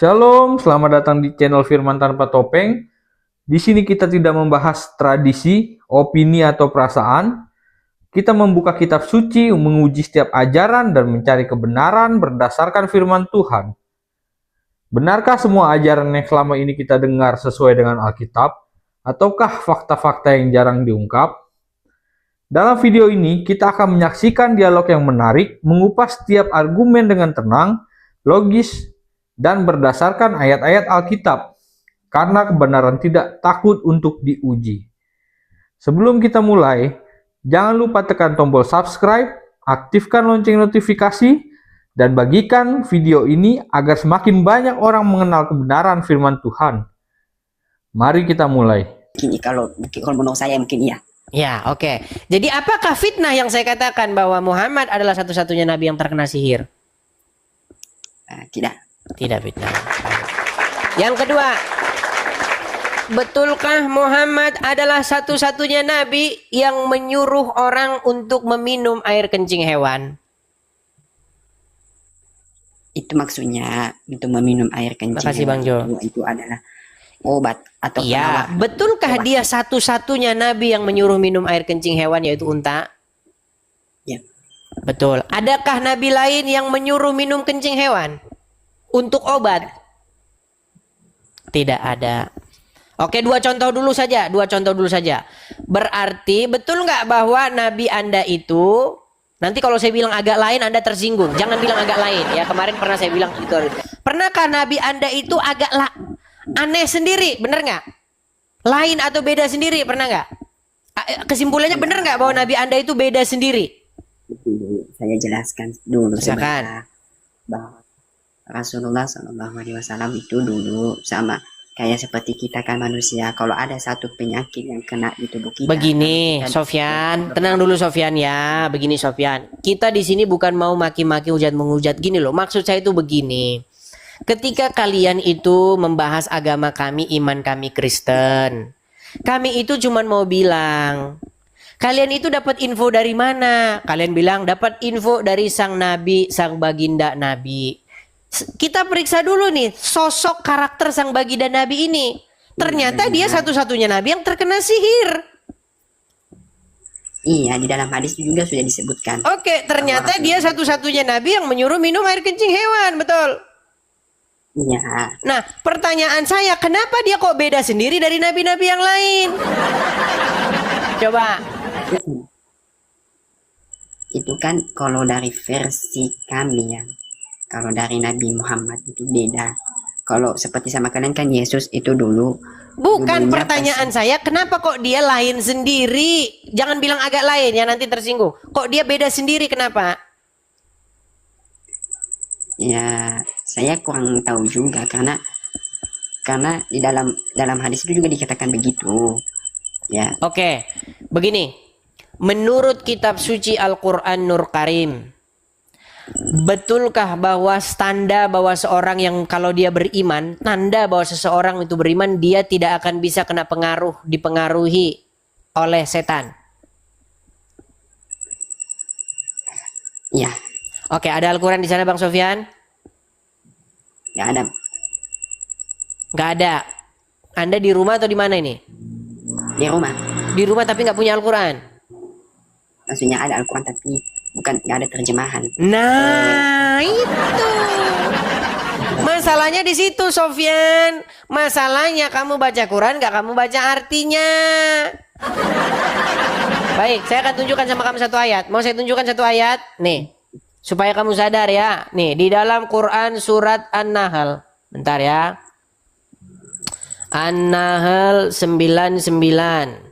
Shalom, selamat datang di channel Firman Tanpa Topeng. Di sini kita tidak membahas tradisi, opini, atau perasaan. Kita membuka kitab suci, menguji setiap ajaran, dan mencari kebenaran berdasarkan firman Tuhan. Benarkah semua ajaran yang selama ini kita dengar sesuai dengan Alkitab? Ataukah fakta-fakta yang jarang diungkap? Dalam video ini, kita akan menyaksikan dialog yang menarik, mengupas setiap argumen dengan tenang, logis, dan berdasarkan ayat-ayat Alkitab, karena kebenaran tidak takut untuk diuji. Sebelum kita mulai, jangan lupa tekan tombol subscribe, aktifkan lonceng notifikasi, dan bagikan video ini agar semakin banyak orang mengenal kebenaran firman Tuhan. Mari kita mulai. Kalau menurut saya mungkin iya. Ya, oke. Jadi apakah fitnah yang saya katakan bahwa Muhammad adalah satu-satunya nabi yang terkena sihir? Tidak. Tidak fitnah. Yang kedua, betulkah Muhammad adalah satu-satunya nabi yang menyuruh orang untuk meminum air kencing hewan? Itu maksudnya untuk meminum air kencing. Makasih Bang Jo. Itu adalah obat atau iya, penawar. betulkah obat. Dia satu-satunya nabi yang menyuruh minum air kencing hewan, yaitu unta? Ya. Betul. Adakah nabi lain yang menyuruh minum kencing hewan untuk obat? Tidak ada. Oke, dua contoh dulu saja. Berarti betul nggak bahwa nabi Anda itu, nanti kalau saya bilang agak lain Anda tersinggung. Jangan bilang agak lain ya. Kemarin pernah saya bilang itu. Pernahkah nabi Anda itu agak aneh sendiri? Bener nggak? Lain atau beda sendiri? Pernah nggak? Kesimpulannya bener nggak bahwa nabi Anda itu beda sendiri? Saya jelaskan dulu sebentar bahwa Rasulullah SAW itu dulu sama kayak seperti kita kan manusia. Kalau ada satu penyakit yang kena di tubuh kita. Begini, Sofyan, tenang dulu Sofyan ya. Begini Sofyan, kita di sini bukan mau maki-maki, hujat-menghujat. Gini loh, maksud saya itu begini. Ketika kalian itu membahas agama kami, iman kami Kristen, kami itu cuma mau bilang, kalian itu dapat info dari mana? Kalian bilang dapat info dari sang nabi, sang baginda nabi. Kita periksa dulu nih sosok karakter sang baginda nabi ini. Ternyata dia satu-satunya nabi yang terkena sihir. Iya, di dalam hadis juga sudah disebutkan. Oke, ternyata dia satu-satunya nabi yang menyuruh minum air kencing hewan, betul? Iya. Nah, pertanyaan saya, kenapa dia kok beda sendiri dari nabi-nabi yang lain? Coba. Itu kan kalau dari versi kami ya. Kalau dari Nabi Muhammad itu beda. Kalau seperti sama kalian kan Yesus itu dulu. Bukan pertanyaan saya, kenapa kok dia lain sendiri? Jangan bilang agak lain ya, nanti tersinggung. Kok dia beda sendiri, kenapa? Ya, saya kurang tahu juga karena di dalam hadis itu juga dikatakan begitu. Ya. Oke, begini. Menurut kitab suci Al-Quran Nur Karim, betulkah bahwa tanda bahwa seorang yang kalau dia beriman, tanda bahwa seseorang itu beriman, dia tidak akan bisa kena dipengaruhi oleh setan? Iya. Oke, ada Al-Quran di sana Bang Sofyan? Nggak ada. Nggak ada. Anda di rumah atau di mana ini? Di rumah. Di rumah tapi nggak punya Al-Quran? Maksudnya ada Al-Quran tapi nggak ada terjemahan. Nah, itu. Masalahnya di situ, Sofyan. Masalahnya kamu baca Quran nggak kamu baca artinya. Baik, saya akan tunjukkan sama kamu satu ayat. Mau saya tunjukkan satu ayat? Nih, supaya kamu sadar ya. Nih, di dalam Quran surat An-Nahl. Bentar ya. An-Nahl 99.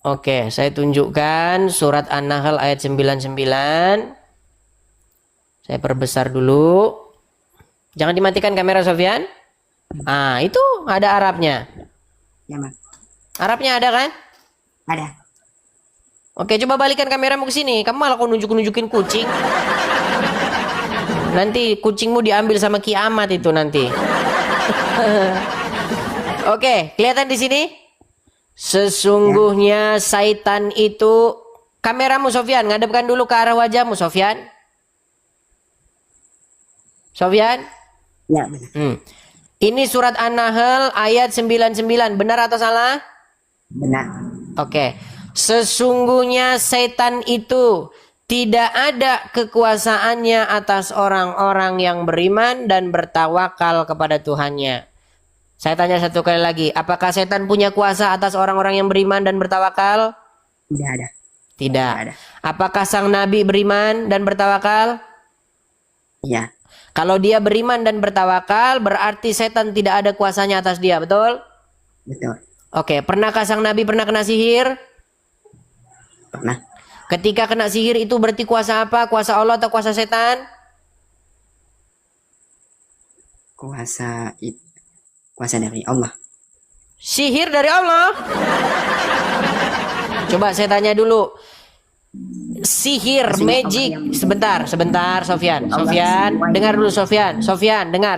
Oke, saya tunjukkan surat An-Nahl ayat 99. Saya perbesar dulu. Jangan dimatikan kamera Sofyan. Ah, itu ada Arabnya. Ya, Mas. Arabnya ada kan? Ada. Oke, coba balikan kameramu ke sini. Kamu malah kau nunjukin kucing. Nanti kucingmu diambil sama kiamat itu nanti. Oke, kelihatan di sini? Sesungguhnya syaitan itu, kameramu Sofyan, ngadepkan dulu ke arah wajahmu Sofyan. Sofyan? Ya, benar. Ini surat An-Nahl ayat 99. Benar atau salah? Benar. Oke. Sesungguhnya setan itu tidak ada kekuasaannya atas orang-orang yang beriman dan bertawakal kepada Tuhannya. Saya tanya satu kali lagi, apakah setan punya kuasa atas orang-orang yang beriman dan bertawakal? Tidak ada. Tidak. Tidak ada. Apakah sang nabi beriman dan bertawakal? Iya. Kalau dia beriman dan bertawakal, berarti setan tidak ada kuasanya atas dia, betul? Betul. Oke, pernahkah sang nabi pernah kena sihir? Pernah. Ketika kena sihir itu berarti kuasa apa? Kuasa Allah atau kuasa setan? Kuasa dari Allah. Sihir dari Allah. Coba saya tanya dulu. Sihir, Maksudnya magic. Allah yang- Sebentar, Sofyan. Allah Sofyan, sesuai. dengar dulu Sofyan. Sofyan, dengar.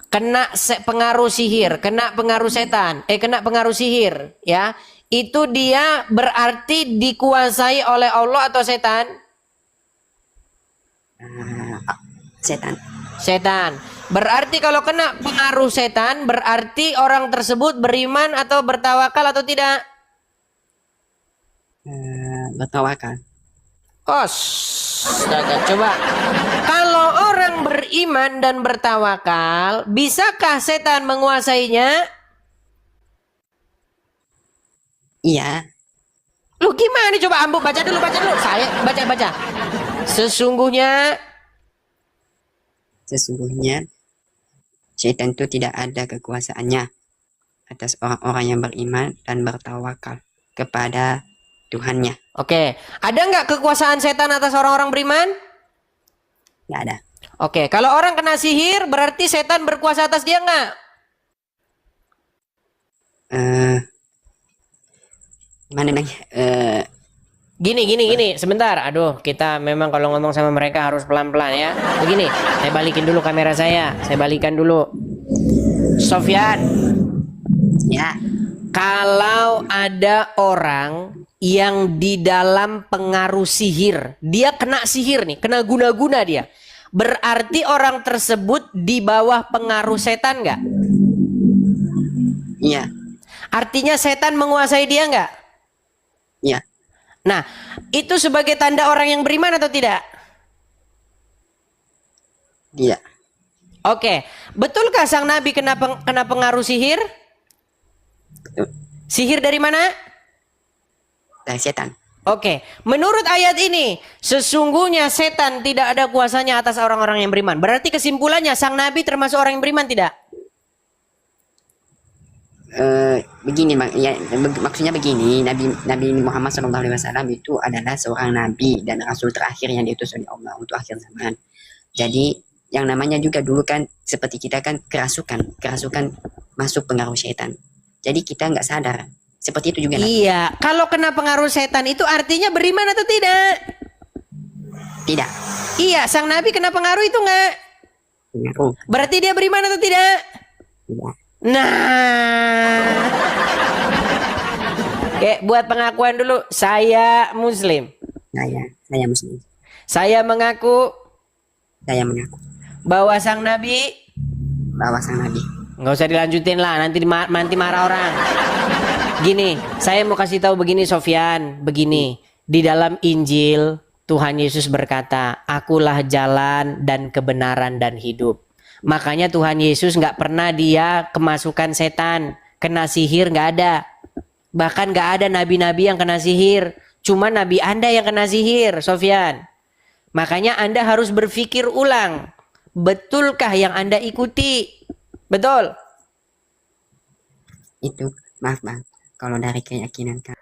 Kena pengaruh sihir, kena pengaruh setan, kena pengaruh sihir, ya. Itu dia berarti dikuasai oleh Allah atau setan? Setan. Setan. Berarti kalau kena pengaruh setan, berarti orang tersebut beriman atau bertawakal atau tidak? Bertawakal. Astaga, coba. Kalau orang beriman dan bertawakal, bisakah setan menguasainya? Iya. Lu gimana? Coba Ambu baca dulu. Saya baca. Sesungguhnya Setan itu tidak ada kekuasaannya atas orang-orang yang beriman dan bertawakal kepada Tuhannya. Oke, ada nggak kekuasaan setan atas orang-orang beriman? Tidak ada. Oke, kalau orang kena sihir, berarti setan berkuasa atas dia nggak? Gimana nanya? Gini, sebentar. Aduh, kita memang kalau ngomong sama mereka harus pelan-pelan ya. Begini, saya balikin dulu kamera saya. Saya balikan dulu. Sofyan, Ya. kalau ada orang yang di dalam pengaruh sihir, dia kena sihir nih, kena guna-guna dia. Berarti orang tersebut di bawah pengaruh setan nggak? Iya. Artinya setan menguasai dia nggak? Iya. Nah, itu sebagai tanda orang yang beriman atau tidak? Iya. Oke, betulkah sang nabi kena pengaruh sihir? Betul. Sihir dari mana? Dari setan. Oke, menurut ayat ini, sesungguhnya setan tidak ada kuasanya atas orang-orang yang beriman. Berarti kesimpulannya sang nabi termasuk orang yang beriman tidak? Begini, maksudnya begini, Nabi Muhammad SAW itu adalah seorang nabi dan rasul terakhir yang diutus oleh Allah untuk akhir zaman. Jadi yang namanya juga dulu kan seperti kita kan kerasukan masuk pengaruh setan. Jadi kita nggak sadar. Seperti itu juga. Iya, kalau kena pengaruh setan itu artinya beriman atau tidak? Tidak. Iya, sang nabi kena pengaruh itu nggak? Pengaruh. Berarti dia beriman atau tidak? Tidak. Nah, oke, buat pengakuan dulu, saya Muslim. Saya Muslim. Saya mengaku bahwa sang nabi, bahwa sang nabi. nggak usah dilanjutin lah, nanti marah orang. Gini, saya mau kasih tahu begini, Sofyan, begini. Di dalam Injil Tuhan Yesus berkata, "Akulah jalan dan kebenaran dan hidup." Makanya Tuhan Yesus nggak pernah dia kemasukan setan, kena sihir nggak ada. Bahkan nggak ada nabi-nabi yang kena sihir. Cuma nabi Anda yang kena sihir, Sofyan. Makanya Anda harus berpikir ulang. Betulkah yang Anda ikuti? Betul? Itu, maaf bang, kalau dari keyakinan kan.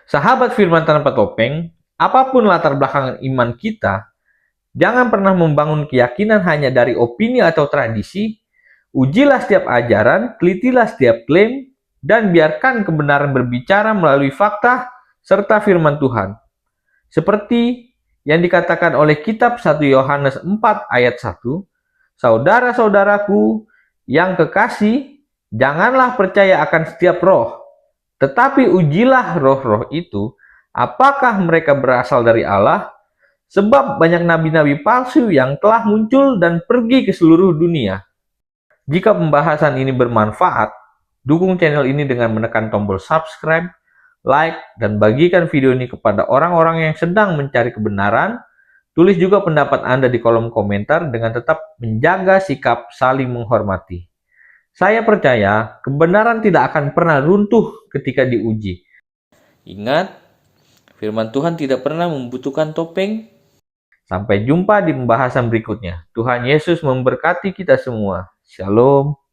Sahabat Firman Tanpa Topeng, apapun latar belakang iman kita, jangan pernah membangun keyakinan hanya dari opini atau tradisi. Ujilah setiap ajaran, telitilah setiap klaim, dan biarkan kebenaran berbicara melalui fakta serta firman Tuhan. Seperti yang dikatakan oleh kitab 1 Yohanes 4 ayat 1, "Saudara-saudaraku yang kekasih, janganlah percaya akan setiap roh, tetapi ujilah roh-roh itu, apakah mereka berasal dari Allah, Sebab banyak nabi-nabi palsu yang telah muncul dan pergi ke seluruh dunia. Jika pembahasan ini bermanfaat, dukung channel ini dengan menekan tombol subscribe, like, dan bagikan video ini kepada orang-orang yang sedang mencari kebenaran. Tulis juga pendapat Anda di kolom komentar dengan tetap menjaga sikap saling menghormati. Saya percaya kebenaran tidak akan pernah runtuh ketika diuji. Ingat, firman Tuhan tidak pernah membutuhkan topeng. Sampai jumpa di pembahasan berikutnya. Tuhan Yesus memberkati kita semua. Shalom.